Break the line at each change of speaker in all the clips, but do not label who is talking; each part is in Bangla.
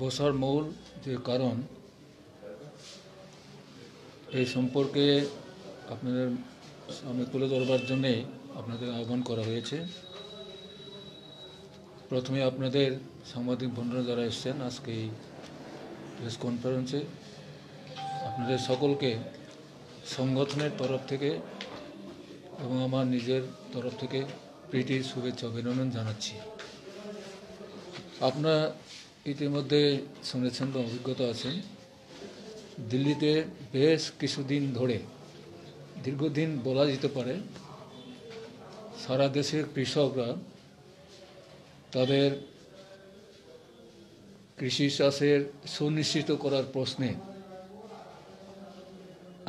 বসার মূল যে কারণ এই সম্পর্কে আপনাদের সামনে তুলে ধরবার জন্যে আপনাদের আহ্বান করা হয়েছে। প্রথমে আপনাদের সাংবাদিক বন্ধুরা যারা এসছেন আজকে এই প্রেস কনফারেন্সে, আপনাদের সকলকে সংগঠনের তরফ থেকে এবং আমার নিজের তরফ থেকে প্রীতি শুভেচ্ছা অভিনন্দন জানাচ্ছি। আপনারা ইতিমধ্যে শুনেছেন বা অভিজ্ঞতা আছেন, দিল্লিতে বেশ কিছুদিন ধরে, দীর্ঘদিন বলা যেতে পারে, সারা দেশের কৃষকরা তাদের কৃষি চাষের সুনিশ্চিত করার প্রশ্নে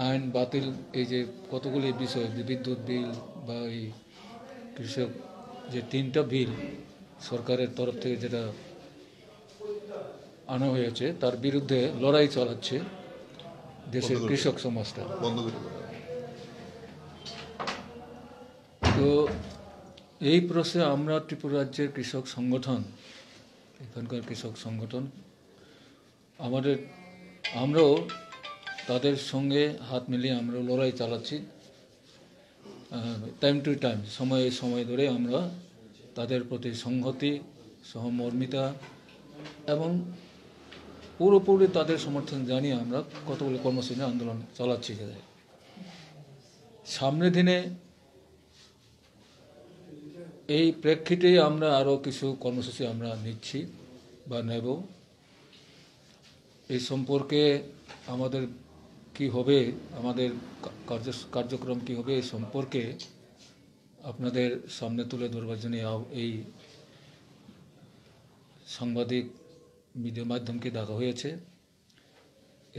আইন বাতিল, এই যে কতগুলি বিষয়, বিদ্যুৎ বিল বা এই কৃষক যে 3টা বিল সরকারের তরফ থেকে যেটা আনা হয়েছে তার বিরুদ্ধে লড়াই চালাচ্ছে দেশের কৃষক সমাজটা। তো এই প্রশ্নে আমরা ত্রিপুরা রাজ্যের কৃষক সংগঠন, এখানকার কৃষক সংগঠন আমরাও তাদের সঙ্গে হাত মিলিয়ে আমরা লড়াই চালাচ্ছি। টাইম টু টাইম, সময় ধরে আমরা তাদের প্রতি সংহতি, সহমর্মিতা এবং পুরোপুরি তাদের সমর্থন জানিয়ে আমরা কতগুলো কর্মসূচি আন্দোলন চালাচ্ছি। সামনের দিনে এই প্রেক্ষিতে আমরা আরও কিছু কর্মসূচি আমরা নিচ্ছি বা নেব। এই সম্পর্কে আমাদের কি হবে, আমাদের কার্যক্রম কি হবে, এই সম্পর্কে আপনাদের সামনে তুলে ধরবার জন্য এই সাংবাদিক মিডিয়া মাধ্যমকে ডাকা হয়েছে।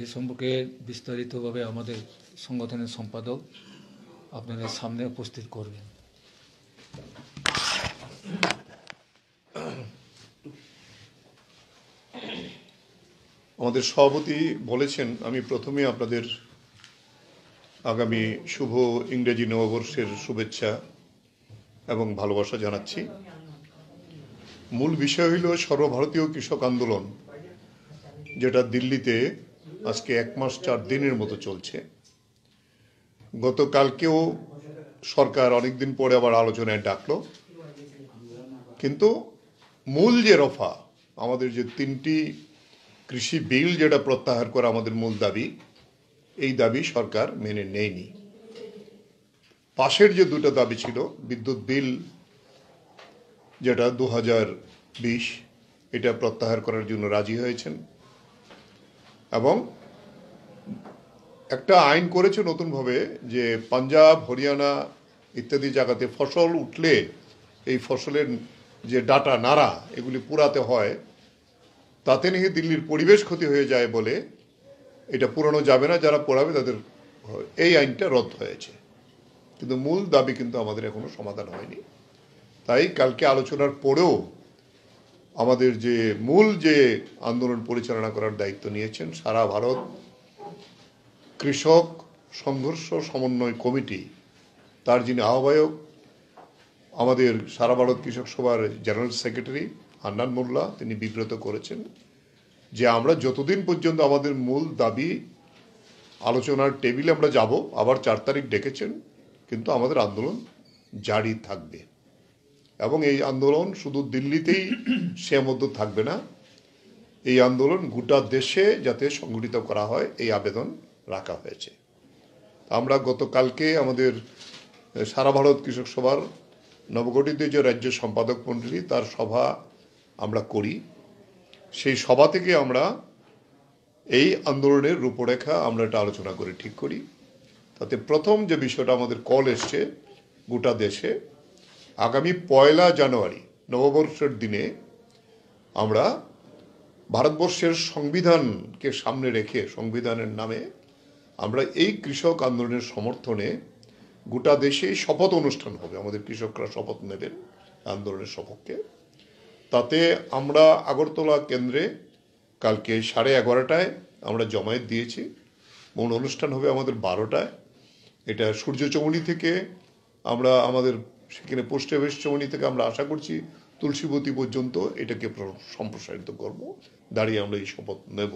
এই সম্পর্কে বিস্তারিতভাবে আমাদের সংগঠনের সম্পাদক আপনাদের সামনে উপস্থিত করবেন।
আমাদের সভাপতি বলেছেন, আমি প্রথমে আপনাদের আগামী শুভ ইংরেজি নববর্ষের শুভেচ্ছা এবং ভালোবাসা জানাচ্ছি। মূল বিষয় হইল সর্বভারতীয় কৃষক আন্দোলন, যেটা দিল্লিতে আজকে 1 মাস 4 দিনের মতো চলছে। গতকালকেও সরকার অনেকদিন পরে আবার আলোচনায় ডাকলো, কিন্তু মূল যে রফা, আমাদের যে 3টি কৃষি বিল যেটা প্রত্যাহার করা আমাদের মূল দাবি, এই দাবি সরকার মেনে নেয়নি। পাশের যে 2টা দাবি ছিল, বিদ্যুৎ বিল যেটা 2020, এটা প্রত্যাহার করার জন্য রাজি হয়েছেন এবং একটা আইন করেছে নতুনভাবে যে পাঞ্জাব, হরিয়ানা ইত্যাদি জায়গাতে ফসল উঠলে এই ফসলের যে ডাটা, নাড়া, এগুলি পুরাতে হয়, তাতে নাকি দিল্লির পরিবেশ ক্ষতি হয়ে যায় বলে এটা পুরানো যাবে না, যারা পোড়াবে তাদের। এই আইনটা রদ হয়েছে, কিন্তু মূল দাবি কিন্তু আমাদের এখনো সমাধান হয়নি। তাই কালকে আলোচনার পরেও আমাদের যে মূল যে আন্দোলন পরিচালনা করার দায়িত্ব নিয়েছেন সারা ভারত কৃষক সংঘর্ষ সমন্বয় কমিটি, তার যিনি আহ্বায়ক, আমাদের সারা ভারত কৃষক সভার জেনারেল সেক্রেটারি হান্নান মোল্লা, তিনি বিব্রত করেছেন যে আমরা যতদিন পর্যন্ত আমাদের মূল দাবি আলোচনার টেবিলে আমরা যাব, আবার 4 তারিখ ডেকেছেন, কিন্তু আমাদের আন্দোলন জারি থাকবে এবং এই আন্দোলন শুধু দিল্লিতেই সীমাবদ্ধ থাকবে না, এই আন্দোলন গোটা দেশে যাতে সংগঠিত করা হয় এই আবেদন রাখা হয়েছে। আমরা গতকালকে আমাদের সারা ভারত কৃষক সভার নবগঠিত যে রাজ্য সম্পাদক মণ্ডলী, তার সভা আমরা করি। সেই সভা থেকে আমরা এই আন্দোলনের রূপরেখা আমরা একটা আলোচনা করে ঠিক করি। তাতে প্রথম যে বিষয়টা আমাদের কল এসছে গোটা দেশে, আগামী 1 জানুয়ারি নববর্ষের দিনে আমরা ভারতবর্ষের সংবিধানকে সামনে রেখে, সংবিধানের নামে আমরা এই কৃষক আন্দোলনের সমর্থনে গোটা দেশে শপথ অনুষ্ঠান হবে। আমাদের কৃষকরা শপথ নেবেন আন্দোলনের সপক্ষে। তাতে আমরা আগরতলা কেন্দ্রে কালকে 11:30টায় আমরা জমায়েত দিয়েছি। মূল অনুষ্ঠান হবে আমাদের 12টায়। এটা সূর্যচমনি থেকে আমরা আমাদের সেখানে পোস্ট অফিস চমনি থেকে আমরা আশা করছি তুলসীবতী পর্যন্ত এটাকে সম্প্রসারিত করব, দাঁড়িয়ে আমরা এই শপথ নেব।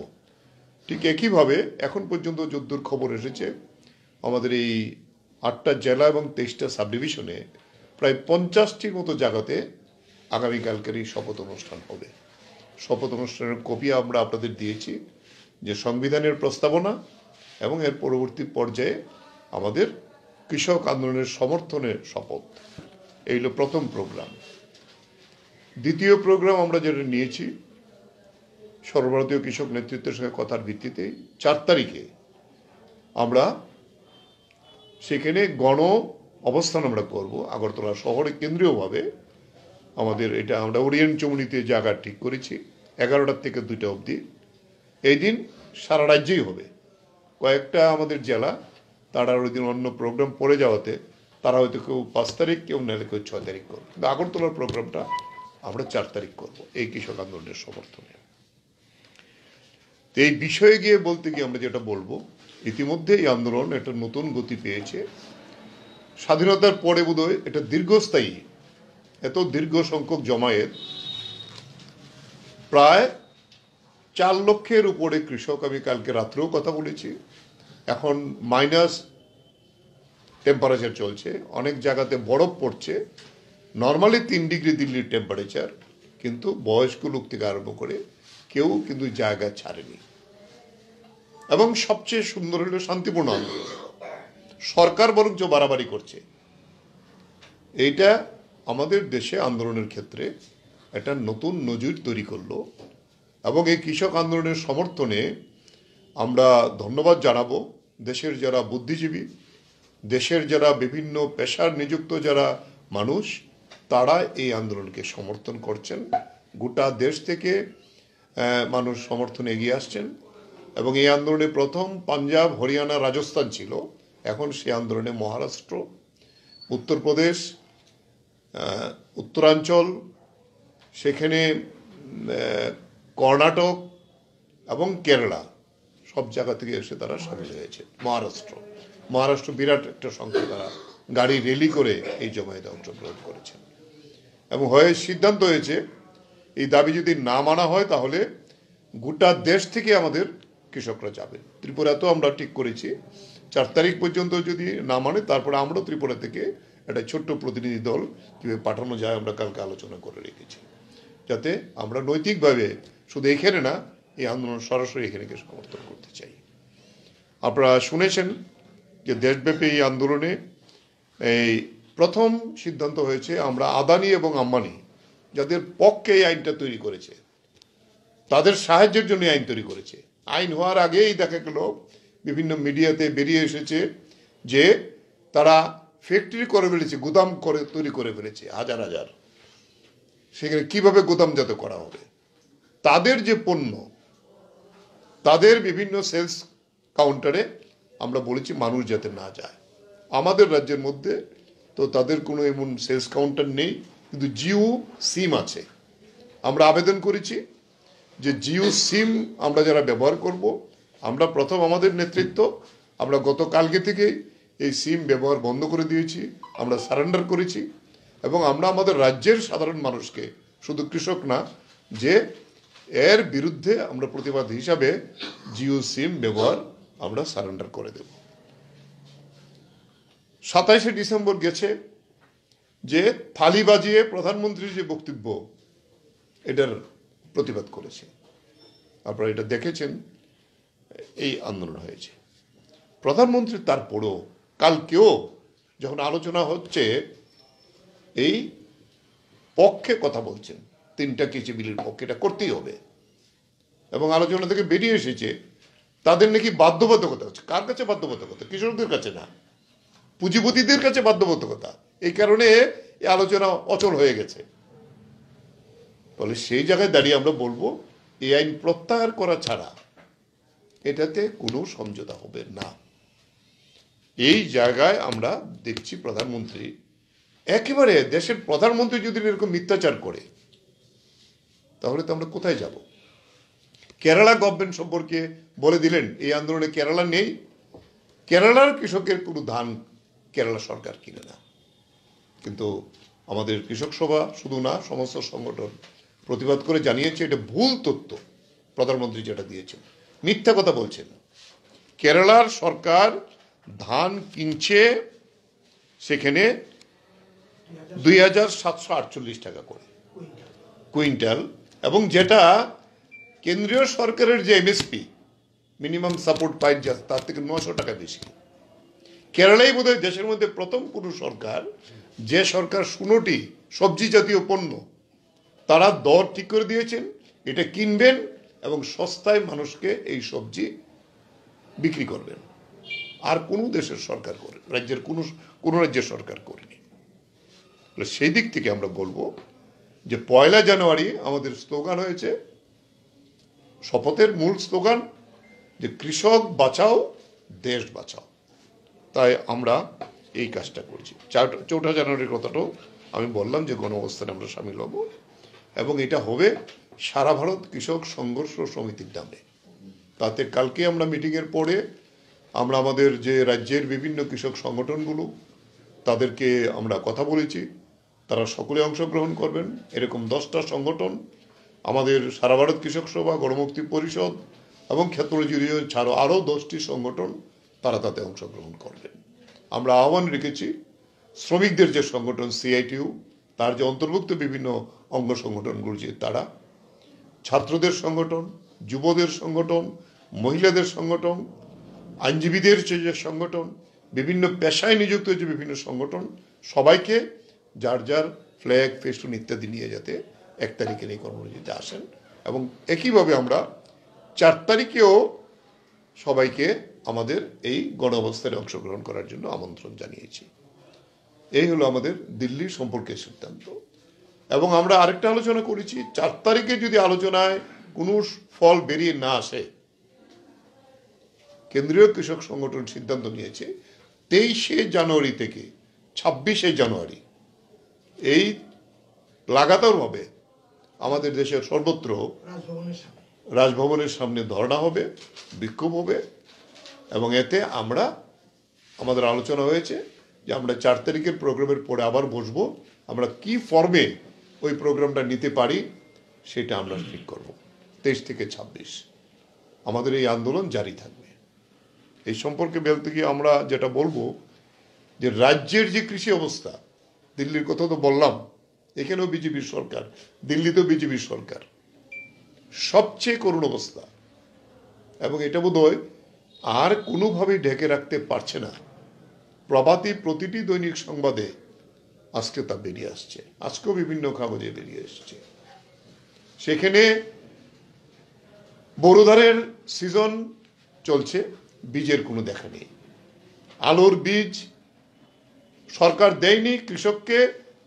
ঠিক একইভাবে এখন পর্যন্ত যদ্দূর খবর এসেছে আমাদের এই 8টা জেলা এবং 23টা সাব ডিভিশনে প্রায় 50টির মতো জায়গাতে আগামীকালকের এই শপথ অনুষ্ঠান হবে। শপথ অনুষ্ঠানের কপি আমরা আপনাদের দিয়েছি, যে সংবিধানের প্রস্তাবনা এবং এর পরবর্তী পর্যায়ে আমাদের কৃষক আন্দোলনের সমর্থনের শপথ। এই হলো প্রথম প্রোগ্রাম। দ্বিতীয় প্রোগ্রাম আমরা যেটা নিয়েছি সর্বভারতীয় কৃষক নেতৃত্বের সঙ্গে কথার ভিত্তিতে 4 তারিখে আমরা সেখানে গণ অবস্থান আমরা করব আগরতলা শহরে কেন্দ্রীয়ভাবে। আমাদের এটা আমরা ওরিয়েন্ট চৌমুনিতে জায়গা ঠিক করেছি 11টা থেকে 2টা অবধি। এই দিন সারা রাজ্যেই হবে। কয়েকটা আমাদের জেলা তারা ওই দিন অন্য প্রোগ্রাম পড়ে যাওয়াতে তারা হয়তো কেউ 5 তারিখ, কেউ নাহলে কেউ 6 তারিখ করবে, কিন্তু আগরতলার প্রোগ্রামটা আমরা 4 তারিখ করব এই কৃষক আন্দোলনের সমর্থনে। এই বিষয়ে গিয়ে বলতে গিয়ে আমরা যেটা বলবো, ইতিমধ্যে এই আন্দোলন একটা নতুন গতি পেয়েছে। স্বাধীনতার পরে বোধহয় এটা দীর্ঘস্থায়ী, এত দীর্ঘ সংখ্যক জমায়েত, প্রায় 4 লক্ষের উপরে কৃষক। আমি কালকে রাত্রেও কথা বলেছি, এখন মাইনাস টেম্পারেচার চলছে, অনেক জায়গাতে বরফ পড়ছে। নর্মালি 3 ডিগ্রি দিল্লির টেম্পারেচার, কিন্তু বয়স্ক লোক থেকে আরম্ভ করে কেউ কিন্তু জায়গা ছাড়েনি। এবং সবচেয়ে সুন্দর হলো শান্তিপূর্ণ আন্দোলন। সরকার বরঞ্চ বাড়াবাড়ি করছে। এইটা আমাদের দেশে আন্দোলনের ক্ষেত্রে একটা নতুন নজির তৈরি করলো। এবং এই কৃষক আন্দোলনের সমর্থনে আমরা ধন্যবাদ জানাবো দেশের যারা বুদ্ধিজীবী, দেশের যারা বিভিন্ন পেশার নিযুক্ত যারা মানুষ, তারা এই আন্দোলনকে সমর্থন করছেন। গোটা দেশ থেকে মানুষ সমর্থনে এগিয়ে আসছেন। এবং এই আন্দোলনে প্রথম পাঞ্জাব, হরিয়ানা, রাজস্থান ছিল, এখন সেই আন্দোলনে মহারাষ্ট্র, উত্তরপ্রদেশ, উত্তরাঞ্চল, সেখানে কর্ণাটক এবং কেরালা, সব জায়গা থেকে এসে তারা সামিল হয়েছে। মহারাষ্ট্র বিরাট একটা সংখ্যা তারা গাড়ি র্যালি করে এই জমায়েতে অংশগ্রহণ করেছেন। এবং সিদ্ধান্ত হয়েছে এই দাবি যদি না মানা হয় তাহলে গোটা দেশ থেকে আমাদের কৃষকরা যাবে। ত্রিপুরাতেও আমরা ঠিক করেছি 4 তারিখ পর্যন্ত যদি না মানে তারপরে আমরা ত্রিপুরা থেকে একটা ছোট্ট প্রতিনিধি দল কীভাবে পাঠানো যায় আমরা কালকে আলোচনা করে রেখেছি, যাতে আমরা নৈতিকভাবে শুধু এখানে না, এই আন্দোলন সরাসরি এখানে সমর্থন করতে চাই। আপনারা শুনেছেন যে দেশব্যাপী এই আন্দোলনে এই প্রথম সিদ্ধান্ত হয়েছে আমরা আদানি এবং আম্বানি যাদের পক্ষে এই আইনটা তৈরি করেছে তাদের সাহায্যের জন্য আইন তৈরি করেছে। আইন হওয়ার আগেই দেখা গেল বিভিন্ন মিডিয়াতে বেরিয়ে এসেছে যে তারা ফ্যাক্টরি করে ফেলেছে, গুদাম করে তৈরি করে ফেলেছে হাজার হাজার। সেখানে কিভাবে গুদামজাত করা হবে, তাদের যে পণ্য তাদের বিভিন্ন সেলস কাউন্টারে আমরা বলেছি মানুষ যাতে না যায়। আমাদের রাজ্যের মধ্যে তো তাদের কোনো এমন সেলস কাউন্টার নেই, কিন্তু জিও সিম আছে। আমরা আবেদন করেছি যে জিও সিম আমরা যারা ব্যবহার করব, আমরা প্রথম আমাদের নেতৃত্ব আমরা গতকালকে থেকে এই সিম ব্যবহার বন্ধ করে দিয়েছি, আমরা সারেন্ডার করেছি। এবং আমরা আমাদের রাজ্যের সাধারণ মানুষকে, শুধু কৃষক না, যে এর বিরুদ্ধে আমরা প্রতিবাদ হিসাবে জিও সিম ব্যবহার আমরা সারেন্ডার করে দেব। 27শে ডিসেম্বর গেছে যে থালি বাজিয়ে প্রধানমন্ত্রীর যে বক্তব্য এটার প্রতিবাদ করেছে, আপনারা এটা দেখেছেন। এই আন্দোলন হয়েছে প্রধানমন্ত্রী তারপরও কালকেও যখন আলোচনা হচ্ছে এই পক্ষে কথা বলছেন, 3টা কৃষি বিলের পক্ষে, এটা করতেই হবে। এবং আলোচনা থেকে বেরিয়ে এসেছে তাদের নাকি বাধ্যবাধকতা হচ্ছে। কার কাছে বাধ্যবাধকতা? কৃষকদের কাছে না, পুঁজিপতিদের কাছে বাধ্যবাধকতা। এই কারণে এই আলোচনা অচল হয়ে গেছে। ফলে সেই জায়গায় দাঁড়িয়ে আমরা বলবো এই আইন প্রত্যাহার করা ছাড়া এটাতে কোনো সমঝোতা হবে না। এই জায়গায় আমরা দেখছি প্রধানমন্ত্রী একেবারে, দেশের প্রধানমন্ত্রী যদি এরকম মিথ্যাচার করে তাহলে তো আমরা কোথায় যাব? কেরালা গভর্নমেন্ট সম্পর্কে বলে দিলেন এই আন্দোলনে কেরালা নেই, কেরালার কৃষকের কোনো ধান কেরালা সরকার কিনে না। কিন্তু আমাদের কৃষক সভা শুধু না, সমস্ত সংগঠন প্রতিবাদ করে জানিয়েছে এটা ভুল তথ্য প্রধানমন্ত্রী যেটা দিয়েছেন, মিথ্যা কথা বলছেন। কেরালার সরকার ধান কিনছে সেখানে 2,748 টাকা করে কুইন্টাল, এবং যেটা কেন্দ্রীয় সরকারের যে এমএসপি মিনিমাম সাপোর্ট প্রাইস তার থেকে 900 টাকা বেশি। কেরালাই বোধহয় দেশের মধ্যে প্রথম কোনো সরকার, যে সরকার 16টি সবজি জাতীয় পণ্য তারা দর ঠিক করে দিয়েছেন, এটা কিনবেন এবং সস্তায় মানুষকে এই সবজি বিক্রি করবেন। আর কোনো দেশের সরকার করে, রাজ্যের কোনো রাজ্যের সরকার করেনি। সেই দিক থেকে আমরা বলবো যে 1 জানুয়ারি আমাদের স্লোগান হয়েছে, শপথের মূল স্লোগান যে কৃষক বাঁচাও দেশ বাঁচাও। তাই আমরা এই কাজটা করছি। 4 জানুয়ারির কথাটাও আমি বললাম যে গণ অবস্থানে আমরা সামিল হব, এবং এটা হবে সারা ভারত কৃষক সংঘর্ষ সমিতির নামে। তাতে কালকে আমরা মিটিংয়ের পরে আমরা আমাদের যে রাজ্যের বিভিন্ন কৃষক সংগঠনগুলো তাদেরকে আমরা কথা বলেছি, তারা সকলে অংশগ্রহণ করবেন। এরকম 10টা সংগঠন, আমাদের সারা ভারত কৃষক সভা, গণমুক্তি পরিষদ এবং ক্ষেত্রজীবী ছাড়াও আরও 10টি সংগঠন তারা তাতে অংশগ্রহণ করবেন। আমরা আহ্বান রেখেছি শ্রমিকদের যে সংগঠন সিআইটিইউ, তার যে অন্তর্ভুক্ত বিভিন্ন অঙ্গ সংগঠনগুলো, যে তারা, ছাত্রদের সংগঠন, যুবদের সংগঠন, মহিলাদের সংগঠন, আইনজীবীদের যে সংগঠন, বিভিন্ন পেশায় নিযুক্ত যে বিভিন্ন সংগঠন, সবাইকে যার যার ফ্ল্যাগ, ফেস্টুন ইত্যাদি নিয়ে যাতে 1 তারিখের এই কর্মসূচিতে আসেন। এবং একইভাবে আমরা 4 তারিখেও সবাইকে আমাদের এই গণ অবস্থানে অংশগ্রহণ করার জন্য আমন্ত্রণ জানিয়েছি। এই হলো আমাদের দিল্লি সম্পর্কে সিদ্ধান্ত। এবং আমরা আরেকটা আলোচনা করেছি, 4 তারিখে যদি আলোচনায় কোনো ফল বেরিয়ে না আসে, কেন্দ্রীয় কৃষক সংগঠন সিদ্ধান্ত নিয়েছে 23শে জানুয়ারি থেকে 26শে জানুয়ারি এই লাগাতারভাবে আমাদের দেশের সর্বত্র রাজভবনের সামনে ধর্ণা হবে, বিক্ষোভ হবে। এবং এতে আমাদের আলোচনা হয়েছে যে আমরা 4 তারিখের প্রোগ্রামের পরে আবার বসবো, আমরা কি ফর্মে ওই প্রোগ্রামটা নিতে পারি সেটা আমরা ঠিক করব। 23 থেকে 26 আমাদের এই আন্দোলন জারি থাকবে। এই সম্পর্কে বলতে গিয়ে আমরা যেটা বলবো যে রাজ্যের যে কৃষি অবস্থা, দিল্লির কথা তো বললাম, এখানেও বিজেপির সরকার, দিল্লিতেও বিজেপির সরকার, সবচেয়ে করুণ অবস্থা। এবং এটা বোধহয় আর কোনোভাবেই ঢেকে রাখতে পারছে না। প্রভাতী প্রতিটি দৈনিক সংবাদে আজকে তা বেরিয়ে আসছে, আজকেও বিভিন্ন কাগজে বেরিয়ে এসছে। সেখানে বোরো ধানের সিজন চলছে, বীজের কোনো দেখা নেই। আলুর বীজ সরকার দেয়নি, কৃষককে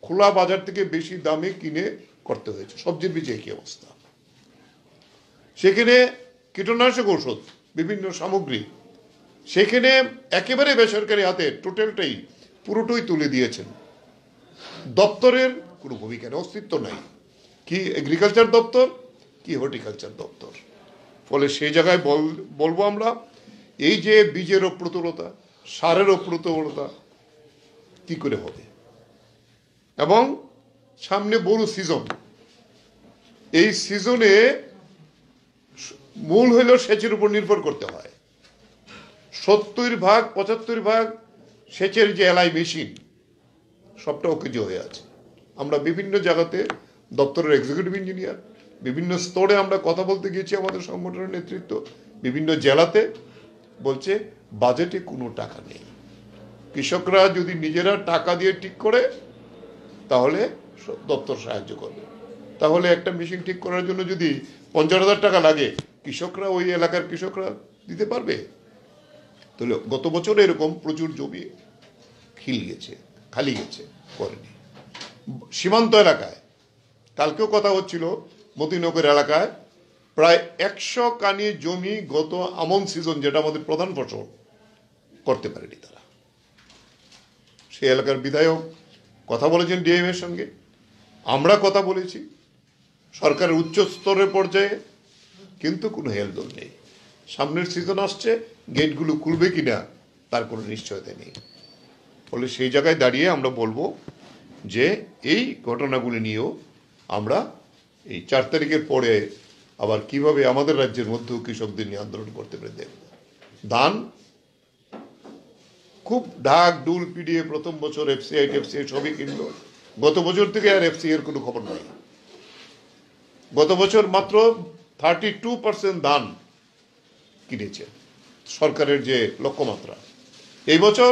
খোলা বাজার থেকে বেশি দামে কিনে করতে হয়েছে। সবজির বীজে একই অবস্থা। সেখানে কীটনাশক ঔষধ, বিভিন্ন সামগ্রী সেখানে একেবারে বেসরকারি হাতে টোটালটাই পুরোটাই তুলে দিয়েছেন। দপ্তরের কোনো ভূমিকা নেই, অস্তিত্ব নাই। কি এগ্রিকালচার দপ্তর, কি হর্টিকালচার দপ্তর। ফলে সেই জায়গায় বলবো আমরা, এই যে বীজের অপ্রতুলতা, সারের অপ্রতুলতা কি করে হবে। এবং সামনে বড় সিজন, এই সিজনে মূল হইল সেচের উপর নির্ভর করতে হয়। 70-75% সেচের যে এলআই মেশিন সবটা অকেজো হয়ে আছে। আমরা বিভিন্ন জায়গাতে দপ্তরের এক্সিকিউটিভ ইঞ্জিনিয়ার, বিভিন্ন স্তরে আমরা কথা বলতে গিয়েছি, আমাদের সংগঠনের নেতৃত্ব বিভিন্ন জেলাতে বলছে বাজেটে কোনো টাকা নেই। কৃষকরা যদি নিজেরা টাকা দিয়ে ঠিক করে তাহলে দপ্তর সাহায্য করবে। তাহলে একটা মেশিন ঠিক করার জন্য যদি 50,000 টাকা লাগে, কৃষকরা, ওই এলাকার কৃষকরা দিতে পারবে? তাহলে গত বছর এরকম প্রচুর জমি খালি গেছে, করেনি। সীমান্ত এলাকায় কালকেও কথা হচ্ছিল, মতিনগর এলাকায় প্রায় 100 কানি জমি গত আমন সিজন, যেটা আমাদের প্রধান ফসল, করতে পারেনি তারা। সেই এলাকার বিধায়ক কথা বলেছেন ডিএম এর সঙ্গে, আমরা কথা বলেছি সরকারের উচ্চ স্তরের পর্যায়ে, কিন্তু কোনো হেলদোল নেই। সামনের সিজন আসছে, গেটগুলো খুলবে কিনা তার কোনো নিশ্চয়তা নেই। ফলে সেই জায়গায় দাঁড়িয়ে আমরা বলবো যে এই ঘটনাগুলি নিয়েও আমরা এই 4 তারিখের পরে আবার কিভাবে আমাদের রাজ্যের মধ্যেও কৃষকদের নিয়ে আন্দোলন করতে পারে দেখব। ধান খুব ঢাক ডুল পিডিয়ে প্রথম বছর এফসিআই টেফসিআই সবই কিনলো, গত বছর থেকে আর এফসিআই এর কোনো খবর নাই। গত বছর মাত্র 32% ধান কিনেছে সরকারের যে লক্ষ্যমাত্রা। এই বছর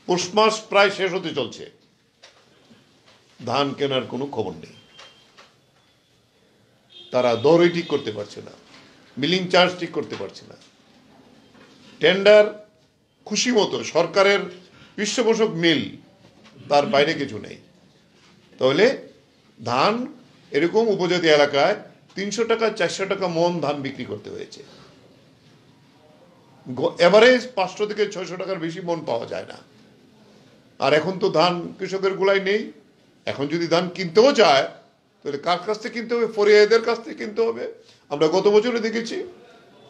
পৌষ মাস প্রায় শেষ হতে চলছে, ধান কেনার কোনো খবর নেই। তারা দরই ঠিক করতে পারছে না, মিলিং চার্জ ঠিক করতে পারছে না, টেন্ডার খুশি মতো সরকারের পৃষ্ঠপোষক মিল, তার বাইরে কিছু নেই। তাহলে ধান এরকম উপজাতি এলাকায় 300 টাকা 400 টাকা মন ধান বিক্রি করতে হয়েছে। এভারেজ 500 থেকে 600 টাকার বেশি মন পাওয়া যায় না। আর এখন তো ধান কৃষকের গোলায় নেই। এখন যদি ধান কিনতেও চায় তাহলে কার কাছ থেকে কিনতে হবে? ফরিয়াদের কাছ থেকে কিনতে হবে। আমরা গত বছরে দেখেছি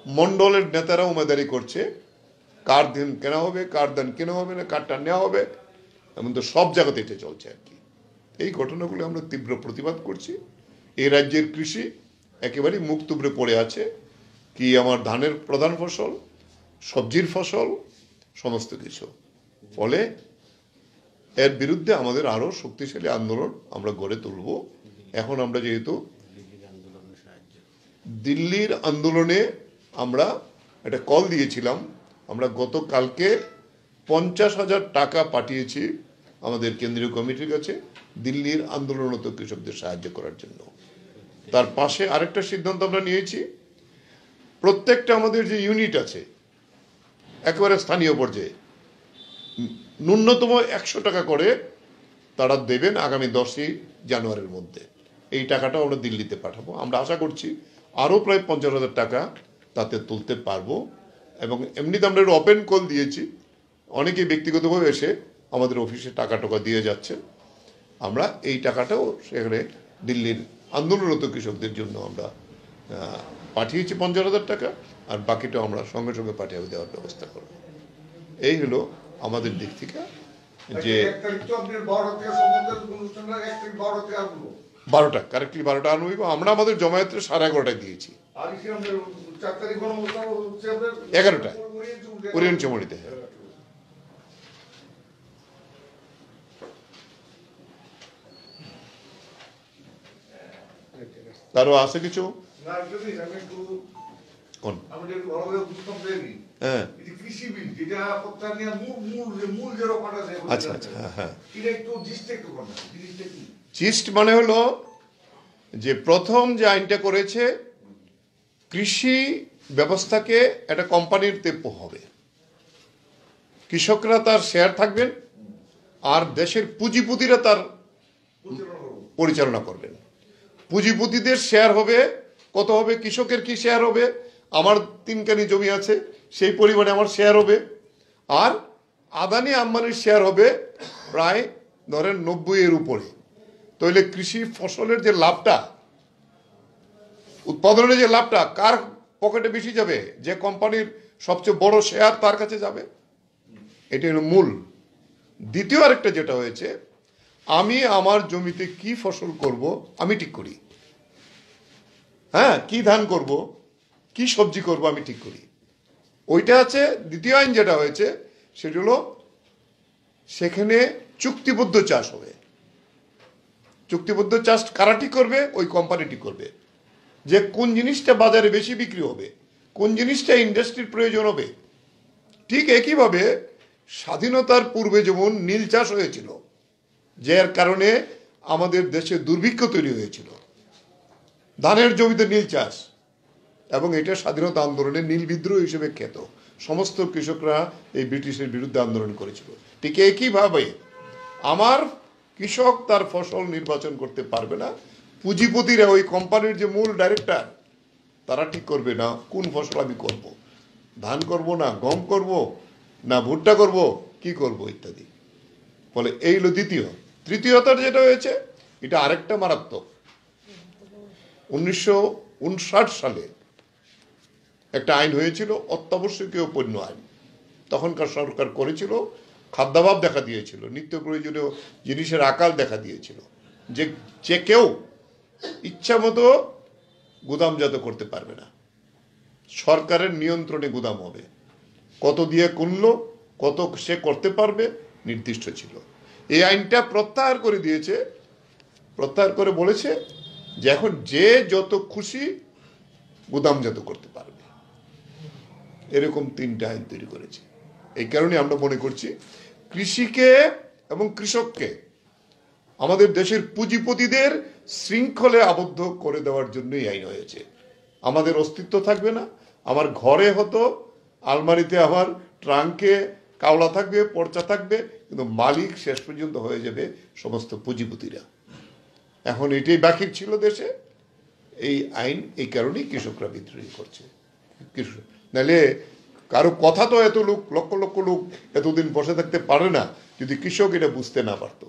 মন্ডলের নেতারা উমেদারি করছে কার ধান কেনা হবে, কার ধান কেনা হবে না, কারটা নেওয়া হবে, এমন তো সব জায়গাতে এটা চলছে আর কি। এই ঘটনাগুলো আমরা তীব্র প্রতিবাদ করছি। এই রাজ্যের কৃষি একেবারেই মুখ তুবড়ে পড়ে আছে। কি আমার ধানের প্রধান ফসল, সবজির ফসল, সমস্ত কিছু। ফলে এর বিরুদ্ধে আমাদের আরো শক্তিশালী আন্দোলন আমরা গড়ে তুলব। এখন আমরা যেহেতু দিল্লির আন্দোলনে আমরা একটা কল দিয়েছিলাম, আমরা গতকালকে 50,000 টাকা পাঠিয়েছি আমাদের কেন্দ্রীয় কমিটির কাছে দিল্লির আন্দোলনরত কৃষকদের সাহায্য করার জন্য। তার পাশে আরেকটা সিদ্ধান্ত আমরা নিয়েছি, প্রত্যেকটা আমাদের যে ইউনিট আছে একেবারে স্থানীয় পর্যায়ে ন্যূনতম 100 টাকা করে তারা দেবেন আগামী 10ই জানুয়ারির মধ্যে। এই টাকাটা আমরা দিল্লিতে পাঠাবো। আমরা আশা করছি আরও প্রায় 50,000 টাকা তাতে তুলতে পারবো। এবং এমনিতে আমরা একটা ওপেন কল দিয়েছি, অনেকেই ব্যক্তিগতভাবে এসে আমাদের অফিসে টাকা দিয়ে যাচ্ছে। আমরা এই টাকাটাও সেখানে দিল্লির আন্দোলনরত কৃষকদের জন্য আমরা পাঠিয়েছি 50,000 টাকা, আর বাকিটা আমরা সঙ্গে সঙ্গে পাঠিয়ে দেওয়ার ব্যবস্থা করব। এই হলো আমাদের দিক থেকে যে 12টা কারেক্টলি 12টা আনবো। আমরা আমাদের জমায়েতের 11:30টায় দিয়েছি, 11টায় ওরিয়েন্ট চমড়িতে। তারও আছে কিছু? আচ্ছা আচ্ছা, হ্যাঁ। জিস্ট মানে হলো যে প্রথম যে আইনটা করেছে কৃষি ব্যবস্থাকে একটা কোম্পানির তেপ্য হবে, কৃষকরা তার শেয়ার থাকবেন আর দেশের পুঁজিপতিরা তার পরিচালনা করবেন। পুঁজিপতিদের শেয়ার হবে কত হবে, কৃষকের কি শেয়ার হবে, আমার 3 কানি জমি আছে সেই পরিমাণে আমার শেয়ার হবে। আর আদানি আম্বানির শেয়ার হবে প্রায় ধরেন 90 উপরে। তাহলে কৃষি ফসলের যে লাভটা, উৎপাদনের যে লাভটা কার পকেটে বেশি যাবে? যে কোম্পানির সবচেয়ে বড় শেয়ার তার কাছে যাবে। এটা হলো মূল। দ্বিতীয় আরেকটা যেটা হয়েছে, আমি আমার জমিতে কি ফসল করব আমি ঠিক করি। হ্যাঁ, কি ধান করব, কি সবজি করব আমি ঠিক করি। ওইটা আছে। দ্বিতীয় আইন যেটা হয়েছে সেটা হলো সেখানে চুক্তিবদ্ধ চাষ হবে। চুক্তিবদ্ধ চাষ কারা ঠিক করবে? ওই কোম্পানি ঠিক করবে যে কোন জিনিসটা বাজারে বেশি বিক্রি হবে, কোন জিনিসটা ইন্ডাস্ট্রির প্রয়োজন হবে। ঠিক একইভাবে স্বাধীনতার পূর্বে যেমন নীল চাষ হয়েছিল, যার কারণে আমাদের দেশে দুর্ভিক্ষ তৈরি হয়েছিল, ধানের জমিতে নীল চাষ, এবং এটা স্বাধীনতা আন্দোলনের নীল বিদ্রোহ হিসেবে খ্যাত। সমস্ত কৃষকরা এই ব্রিটিশের বিরুদ্ধে আন্দোলন করেছিল। ঠিক একইভাবে আমার কৃষক তার ফসল নির্বাচন করতে পারবে না, পুঁজিপতিরা ওই কোম্পানির যে মূল ডাইরেক্টর তারা ঠিক করবে না কোন ফসল আমি করব, ধান করব না গম করব না ভুট্টা করব, কি করব ইত্যাদি। ফলে এই হলো দ্বিতীয়। তৃতীয়তার যেটা হয়েছে এটা আরেকটা মারাত্মক। 1959 সালে একটা আইন হয়েছিল, অত্যাবশ্যকীয় পণ্য আইন। তখনকার সরকার করেছিল খাদ্যাভাব দেখা দিয়েছিল, নিত্য প্রয়োজনীয় জিনিসের আকাল দেখা দিয়েছিল, যে কেউ ইচ্ছা মতো গুদামজাত করতে পারবে না, সরকারের নিয়ন্ত্রণে গুদাম হবে, কত দিয়ে কিনলো, কত সে করতে পারবে নির্দিষ্ট ছিল। এই আইনটা প্রত্যাহার করে দিয়েছে, প্রত্যাহার করে বলেছে যে এখন যে যত খুশি গুদামজাত করতে পারবে। এরকম 3টা আইন তৈরি করেছে। এই কারণে আমরা মনে করছি কৃষিকে এবং কৃষককে আমাদের দেশের পুঁজিপতিদের শৃঙ্খলে আবদ্ধ করে দেওয়ার জন্যই আইন হয়েছে। আমাদের অস্তিত্ব থাকবে না, আমার ঘরে হতো আলমারিতে আমার ট্রাঙ্কে কাওলা থাকবে, পর্চা থাকবে, কিন্তু মালিক শেষ পর্যন্ত হয়ে যাবে সমস্ত পুঁজিপতিরা। এখন এটাই বাকি ছিল দেশে। এই আইন এই কারণেই কৃষকরা বিদ্রোহী করছে। কৃষক নাহলে কারো কথা তো এত লোক, লক্ষ লক্ষ লোক এতদিন বসে থাকতে পারে না যদি কৃষক এটা বুঝতে না পারতো।